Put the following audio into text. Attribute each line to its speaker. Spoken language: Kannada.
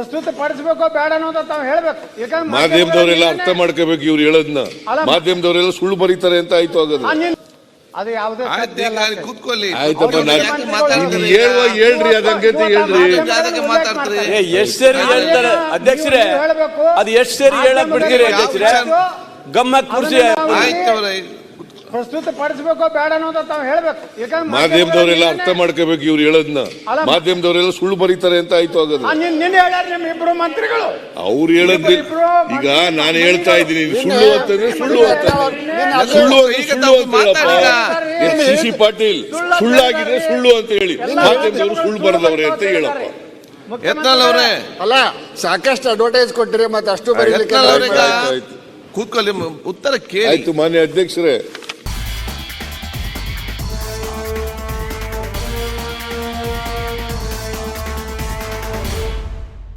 Speaker 1: ಪ್ರಸ್ತುತ ಪಡಿಸಬೇಕೋ ಬೇಡ ಅನ್ನೋದ ತಾವು ಹೇಳ್ಬೇಕು.
Speaker 2: ಮಾಧ್ಯಮದವರೆಲ್ಲ ಅರ್ಥ ಮಾಡ್ಕೋಬೇಕು ಇವ್ರು ಹೇಳೋದನ್ನ. ಮಾಧ್ಯಮದವರೆಲ್ಲ ಸುಳ್ಳು ಬರೀತಾರೆ ಅಂತ ಆಯ್ತು ಆಗೋದು.
Speaker 1: ಅದು ಯಾವುದೇ
Speaker 3: ಕೂತ್ಕೊಳ್ಳಿ.
Speaker 2: ಆಯ್ತಪ್ಪ, ಹೇಳ್ರಿ ಅದಂಗೆ ಹೇಳ್ರಿ.
Speaker 4: ಎಷ್ಟ್ ಸರಿ ಹೇಳ್ತಾರೆ ಅಧ್ಯಕ್ಷರೇ, ಅದು ಎಷ್ಟ್ ಸರಿ ಹೇಳಕ್ ಬಿಡ್ತೀರಿ ಅಧ್ಯಕ್ಷರೇ? ಗಮ್ಮತ್ ಕುರ್ಸಿ
Speaker 1: ಪ್ರಸ್ತುತ ಪಡಿಸಬೇಕೋ ಬೇಡ ಅನ್ನೋದ ತಾವು ಹೇಳ್ಬೇಕು.
Speaker 2: ಮಾಧ್ಯಮದವರೆಲ್ಲ ಅರ್ಥ ಮಾಡ್ಕೋಬೇಕು ಇವ್ರು ಹೇಳೋದನ್ನ. ಮಾಧ್ಯಮದವರೆಲ್ಲ ಸುಳ್ಳು ಬರೀತಾರೆ ಅಂತ ಆಯ್ತು ಆಗೋದು.
Speaker 1: ನಿನ್ನೆ ಹೇಳ್ಯಾರ ನಿಮ್ ಇಬ್ರು ಮಂತ್ರಿಗಳು.
Speaker 2: ಅವ್ರು ಹೇಳೋದ್ ಈಗ ನಾನು ಹೇಳ್ತಾ ಇದ್ದೀನಿ, ಸುಳ್ಳು ಅಂತಂದ್ರೆ ಸುಳ್ಳು ಅಂತ ಸುಳ್ಳು ಅಂತ ಹೇಳಪ್ಪ. ಸಿ ಪಾಟೀಲ್ ಸುಳ್ಳಾಗಿದ್ರೆ ಸುಳ್ಳು ಅಂತ ಹೇಳಿ, ಮಾಧ್ಯಮದವರು ಸುಳ್ಳು ಬರೆದವ್ರೆ ಅಂತ ಹೇಳಪ್ಪ.
Speaker 3: ಯತ್ನಾಳ್ ಅವರೇ
Speaker 5: ಅಲ್ಲ, ಸಾಕಷ್ಟು ಅಡ್ವರ್ಟೈಸ್ ಕೊಟ್ಟಿರಿ, ಮತ್ತೆ ಅಷ್ಟು ಬರೀಲಿಕ್ಕೆ
Speaker 3: ಕೂತ್ಕೊಳ್ಳಿ, ಉತ್ತರ ಕೇಳಿ.
Speaker 2: ಆಯ್ತು ಮಾನ್ಯ ಅಧ್ಯಕ್ಷರೇ.